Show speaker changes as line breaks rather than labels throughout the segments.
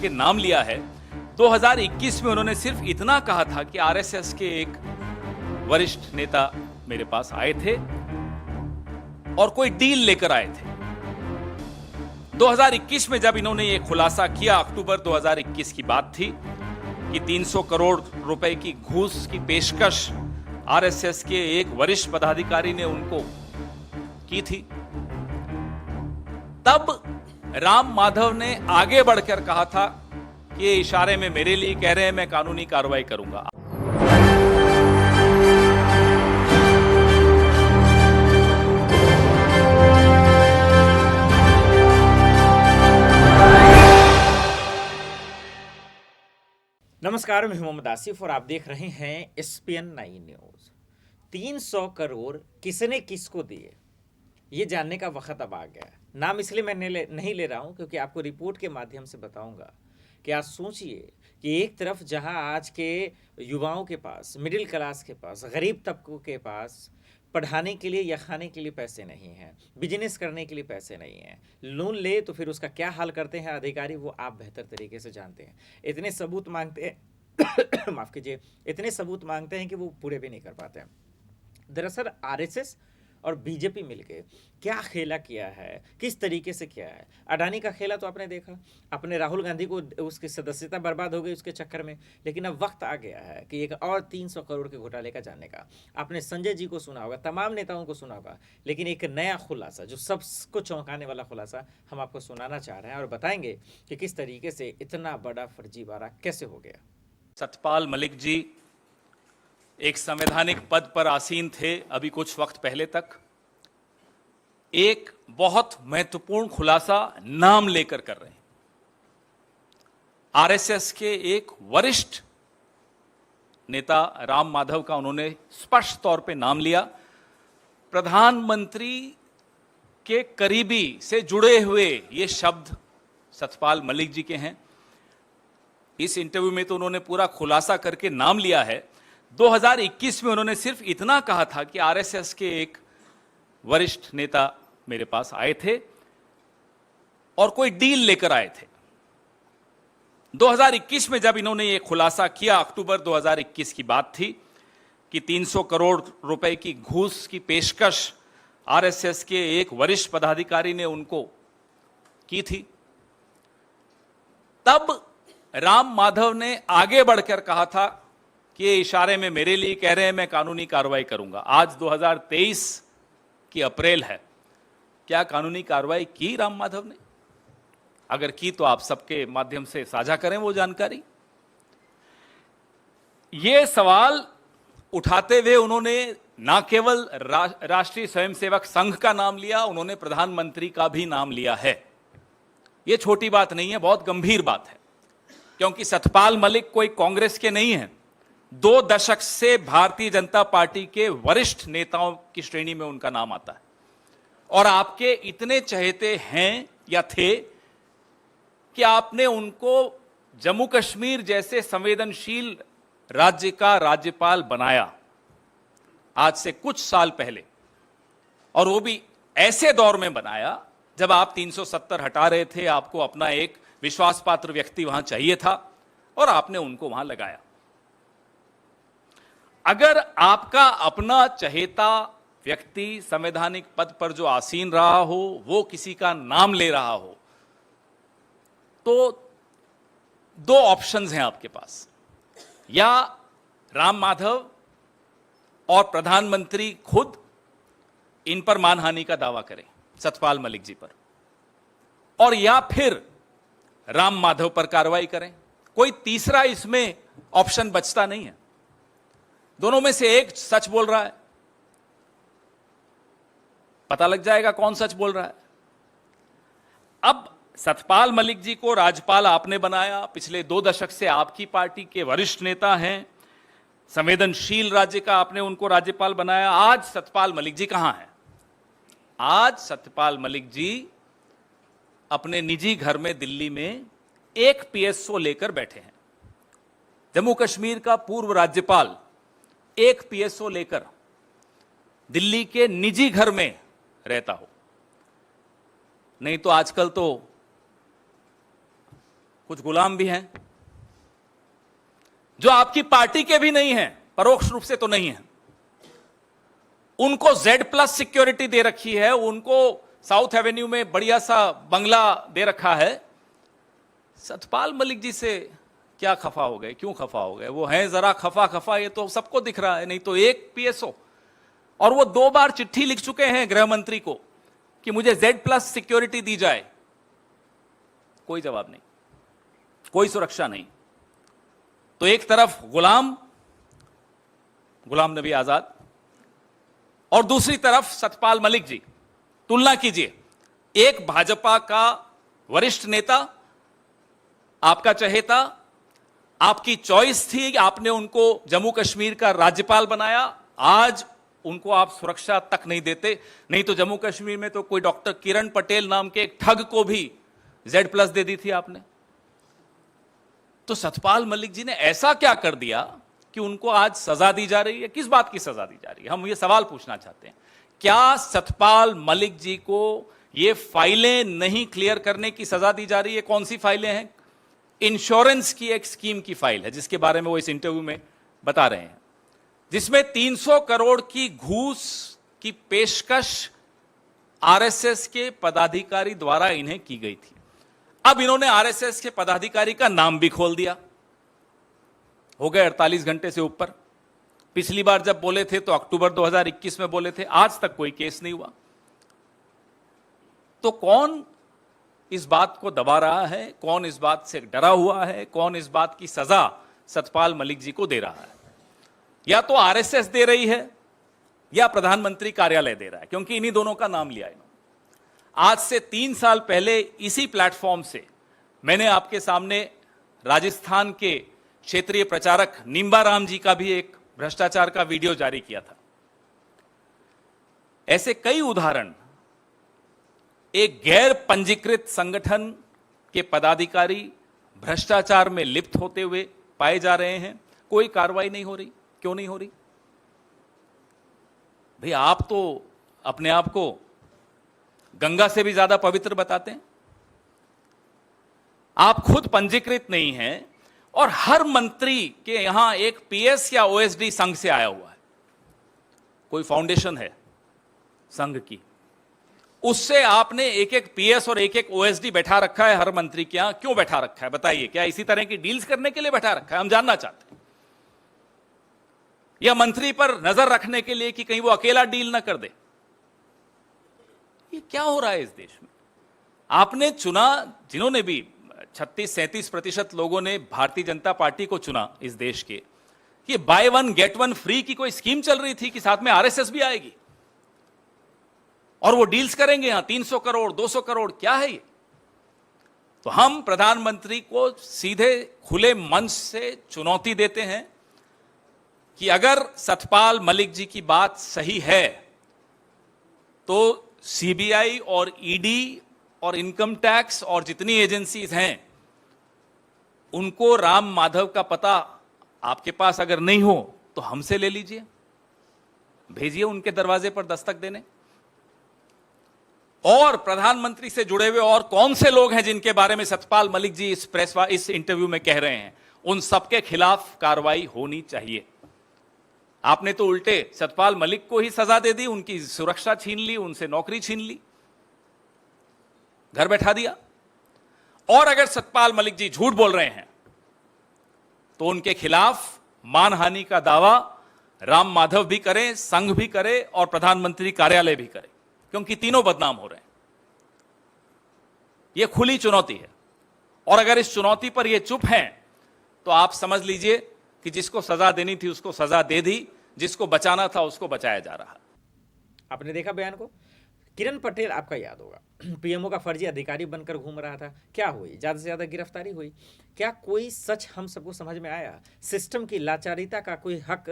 करके नाम लिया है। 2021 में उन्होंने सिर्फ इतना कहा था कि आरएसएस के एक वरिष्ठ नेता मेरे पास आए थे और कोई डील लेकर आए थे। 2021 में जब इन्होंने ये खुलासा किया, अक्टूबर 2021 की बात थी कि 300 करोड़ रुपए की घूस की पेशकश आरएसएस के एक वरिष्ठ पदाधिकारी ने उनको की थी। तब राम माधव ने आगे बढ़कर कहा था कि ये इशारे में मेरे लिए कह रहे हैं, मैं कानूनी कार्रवाई करूंगा।
नमस्कार, मैं मोहम्मद आसिफ और आप देख रहे हैं एसपीएन 9 न्यूज। 300 करोड़ किसने किसको दिए, ये जानने का वक्त अब आ गया। नाम इसलिए मैं नहीं ले रहा हूं क्योंकि आपको रिपोर्ट के माध्यम से बताऊंगा कि आज सोचिए कि एक तरफ जहां आज के युवाओं के पास, मिडिल क्लास के पास, गरीब तबकों के पास पढ़ाने के लिए या खाने के लिए पैसे नहीं हैं, बिजनेस करने के लिए पैसे नहीं हैं, लोन ले तो फिर उसका क्या हाल करते हैं अधिकारी, वो आप बेहतर तरीके से जानते हैं। इतने सबूत मांगते हैं माफ कीजिए, इतने सबूत मांगते हैं कि वो पूरे भी नहीं कर पाते हैं। दरअसल आरएसएस और बीजेपी मिलके क्या खेला किया है, किस तरीके से किया है। अडानी का खेला तो आपने देखा, अपने राहुल गांधी को उसकी सदस्यता बर्बाद हो गई उसके चक्कर में। लेकिन अब वक्त आ गया है कि एक और 300 करोड़ के घोटाले का जानने का। आपने संजय जी को सुना होगा, तमाम नेताओं को सुना होगा, लेकिन एक नया खुलासा, जो सबको चौंकाने वाला खुलासा हम आपको सुनाना चाह रहे हैं और बताएंगे कि किस तरीके से इतना बड़ा फर्जीवाड़ा कैसे हो गया।
सतपाल मलिक जी एक संवैधानिक पद पर आसीन थे अभी कुछ वक्त पहले तक। एक बहुत महत्वपूर्ण खुलासा नाम लेकर कर रहे हैं। आरएसएस के एक वरिष्ठ नेता राम माधव का उन्होंने स्पष्ट तौर पे नाम लिया। प्रधानमंत्री के करीबी से जुड़े हुए ये शब्द सतपाल मलिक जी के हैं। इस इंटरव्यू में तो उन्होंने पूरा खुलासा करके नाम लिया है। 2021 में उन्होंने सिर्फ इतना कहा था कि आरएसएस के एक वरिष्ठ नेता मेरे पास आए थे और कोई डील लेकर आए थे। 2021 में जब इन्होंने ये खुलासा किया, अक्टूबर 2021 की बात थी कि 300 करोड़ रुपए की घूस की पेशकश आरएसएस के एक वरिष्ठ पदाधिकारी ने उनको की थी। तब राम माधव ने आगे बढ़कर कहा था कि ये इशारे में मेरे लिए कह रहे हैं, मैं कानूनी कार्रवाई करूंगा। आज 2023 की अप्रैल है। क्या कानूनी कार्रवाई की राम माधव ने? अगर की तो आप सबके माध्यम से साझा करें वो जानकारी। ये सवाल उठाते हुए उन्होंने ना केवल राष्ट्रीय स्वयंसेवक संघ का नाम लिया, उन्होंने प्रधानमंत्री का भी नाम लिया है। ये छोटी बात नहीं है, बहुत गंभीर बात है, क्योंकि सतपाल मलिक कोई कांग्रेस के नहीं हैं। 2 दशक से भारतीय जनता पार्टी के वरिष्ठ नेताओं की श्रेणी में उनका नाम आता है और आपके इतने चहेते हैं या थे कि आपने उनको जम्मू कश्मीर जैसे संवेदनशील राज्य का राज्यपाल बनाया आज से कुछ साल पहले, और वो भी ऐसे दौर में बनाया जब आप 370 हटा रहे थे। आपको अपना एक विश्वास पात्र व्यक्ति वहां चाहिए था और आपने उनको वहां लगाया। अगर आपका अपना चहेता व्यक्ति संवैधानिक पद पर जो आसीन रहा हो वो किसी का नाम ले रहा हो तो 2 ऑप्शंस हैं आपके पास। या राम माधव और प्रधानमंत्री खुद इन पर मानहानि का दावा करें सतपाल मलिक जी पर, और या फिर राम माधव पर कार्रवाई करें। कोई तीसरा इसमें ऑप्शन बचता नहीं है। दोनों में से एक सच बोल रहा है, पता लग जाएगा कौन सच बोल रहा है। अब सतपाल मलिक जी को राज्यपाल आपने बनाया, पिछले 2 दशक से आपकी पार्टी के वरिष्ठ नेता हैं, संवेदनशील राज्य का आपने उनको राज्यपाल बनाया। आज सतपाल मलिक जी कहां हैं? आज सतपाल मलिक जी अपने निजी घर में दिल्ली में एक पीएसओ लेकर बैठे हैं। जम्मू कश्मीर का पूर्व राज्यपाल एक पीएसओ लेकर दिल्ली के निजी घर में रहता हो। नहीं तो आजकल तो कुछ गुलाम भी हैं जो आपकी पार्टी के भी नहीं हैं, परोक्ष रूप से तो नहीं है। उनको Z+ सिक्योरिटी दे रखी है, उनको साउथ एवेन्यू में बढ़िया सा बंगला दे रखा है। सतपाल मलिक जी से क्या खफा हो गए, क्यों खफा हो गए? वो हैं जरा खफा, ये तो सबको दिख रहा है। नहीं तो एक PSO, और वो 2 बार चिट्ठी लिख चुके हैं गृह मंत्री को कि मुझे Z+ सिक्योरिटी दी जाए, कोई जवाब नहीं, कोई सुरक्षा नहीं। तो एक तरफ गुलाम नबी आजाद और दूसरी तरफ सतपाल मलिक जी। तुलना कीजिए, एक भाजपा का वरिष्ठ नेता, आपका चहेता, आपकी चॉइस थी, आपने उनको जम्मू कश्मीर का राज्यपाल बनाया, आज उनको आप सुरक्षा तक नहीं देते। नहीं तो जम्मू कश्मीर में तो कोई डॉक्टर किरण पटेल नाम के एक ठग को भी Z+ दे दी थी आपने। तो सतपाल मलिक जी ने ऐसा क्या कर दिया कि उनको आज सजा दी जा रही है? किस बात की सजा दी जा रही है? हम ये सवाल पूछना चाहते हैं। क्या सतपाल मलिक जी को ये फाइलें नहीं क्लियर करने की सजा दी जा रही है? कौन सी फाइलें हैं? इंश्योरेंस की एक स्कीम की फाइल है, जिसके बारे में वो इस इंटरव्यू में बता रहे हैं, जिसमें 300 करोड़ की घूस की पेशकश RSS के पदाधिकारी द्वारा इन्हें की गई थी। अब इन्होंने RSS के पदाधिकारी का नाम भी खोल दिया। हो गए 48 घंटे से ऊपर। पिछली बार जब बोले थे तो अक्टूबर 2021 में बोले थे, आज तक कोई केस नहीं हुआ। तो कौन इस बात को दबा रहा है? कौन इस बात से डरा हुआ है? कौन इस बात की सजा सतपाल मलिक जी को दे रहा है? या तो RSS दे रही है या प्रधानमंत्री कार्यालय दे रहा है, क्योंकि इन्हीं दोनों का नाम लिया इन्होंने। आज से 3 साल पहले इसी प्लेटफॉर्म से मैंने आपके सामने राजस्थान के क्षेत्रीय प्रचारक निम्बा राम जी का भी एक भ्रष्टाचार का वीडियो जारी किया था। ऐसे कई उदाहरण एक गैर पंजीकृत संगठन के पदाधिकारी भ्रष्टाचार में लिप्त होते हुए पाए जा रहे हैं। कोई कार्रवाई नहीं हो रही। क्यों नहीं हो रही? भाई, आप तो अपने आप को गंगा से भी ज्यादा पवित्र बताते हैं। आप खुद पंजीकृत नहीं हैं और हर मंत्री के यहां एक PS या OSD संघ से आया हुआ है। कोई फाउंडेशन है संघ की, उससे आपने एक एक PS और एक एक OSD बैठा रखा है हर मंत्री के यहां। क्यों बैठा रखा है बताइए? क्या इसी तरह की डील्स करने के लिए बैठा रखा है? हम जानना चाहते हैं। या मंत्री पर नजर रखने के लिए कि कहीं वो अकेला डील ना कर दे? ये क्या हो रहा है इस देश में? आपने चुना, जिन्होंने भी 36-37% लोगों ने भारतीय जनता पार्टी को चुना इस देश के, ये बाय 1 गेट 1 फ्री की कोई स्कीम चल रही थी कि साथ में RSS भी आएगी और वो डील्स करेंगे यहां 300 करोड़ 200 करोड़। क्या है ये? तो हम प्रधानमंत्री को सीधे खुले मंच से चुनौती देते हैं कि अगर सतपाल मलिक जी की बात सही है तो CBI और ED और इनकम टैक्स और जितनी एजेंसीज हैं, उनको राम माधव का पता आपके पास अगर नहीं हो तो हमसे ले लीजिए, भेजिए उनके दरवाजे पर दस्तक देने। और प्रधानमंत्री से जुड़े हुए और कौन से लोग हैं जिनके बारे में सतपाल मलिक जी इस इंटरव्यू में कह रहे हैं, उन सबके खिलाफ कार्रवाई होनी चाहिए। आपने तो उल्टे सतपाल मलिक को ही सजा दे दी, उनकी सुरक्षा छीन ली, उनसे नौकरी छीन ली, घर बैठा दिया। और अगर सतपाल मलिक जी झूठ बोल रहे हैं तो उनके खिलाफ मानहानि का दावा राम माधव भी करे, संघ भी करे और प्रधानमंत्री कार्यालय भी करे, क्योंकि तीनों बदनाम हो रहे हैं। यह खुली चुनौती है और अगर इस चुनौती पर यह चुप हैं तो आप समझ लीजिए कि जिसको सजा देनी थी उसको सजा दे दी, जिसको बचाना था उसको बचाया जा रहा।
आपने देखा बयान को? किरण पटेल आपका याद होगा, PMO का फर्जी अधिकारी बनकर घूम रहा था। क्या हुई? ज़्यादा से ज़्यादा गिरफ्तारी हुई। क्या कोई सच हम सबको समझ में आया? सिस्टम की लाचारिता का कोई हक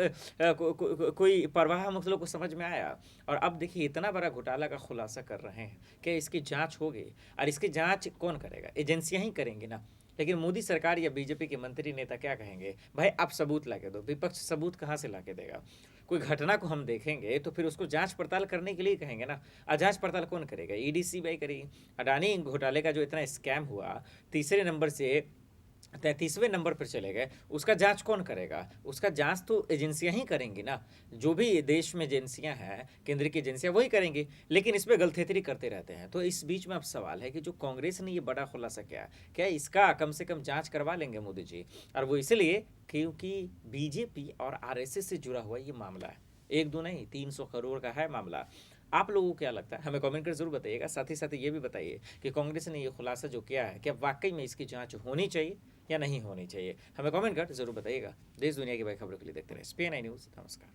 कोई परवाह हम लोग को समझ में आया? और अब देखिए इतना बड़ा घोटाला का खुलासा कर रहे हैं कि इसकी जांच होगी, और इसकी जांच कौन करेगा? एजेंसियां ही करेंगी ना। लेकिन मोदी सरकार या बीजेपी के मंत्री नेता क्या कहेंगे? भाई आप सबूत ला के दो। विपक्ष सबूत कहाँ से ला के देगा? कोई घटना को हम देखेंगे तो फिर उसको जांच पड़ताल करने के लिए कहेंगे ना। और जांच पड़ताल कौन करेगा? ED CBI करेगी। अडानी घोटाले का जो इतना स्कैम हुआ, तीसरे नंबर से 33वें नंबर पर चले गए, उसका जांच कौन करेगा? उसका जांच तो एजेंसियां ही करेंगी ना, जो भी देश में एजेंसियां हैं, केंद्र की एजेंसियां वही करेंगी, लेकिन इस पे गलथेतरी करते रहते हैं। तो इस बीच में अब सवाल है कि जो कांग्रेस ने ये बड़ा खुलासा किया, क्या इसका कम से कम जांच करवा लेंगे मोदी जी? और वो इसलिए क्योंकि बीजेपी और आरएसएस से जुड़ा हुआ ये मामला है, एक दो नहीं 300 करोड़ का है मामला। आप लोगों को क्या लगता है, हमें कमेंट कर जरूर बताइएगा। साथ ही साथ ये भी बताइए कि कांग्रेस ने ये खुलासा जो किया है, क्या वाकई में इसकी जांच होनी चाहिए या नहीं होनी चाहिए? हमें कमेंट कर जरूर बताइएगा। देश दुनिया की बड़ी खबरों के लिए देखते रहे SPN न्यूज़। नमस्कार।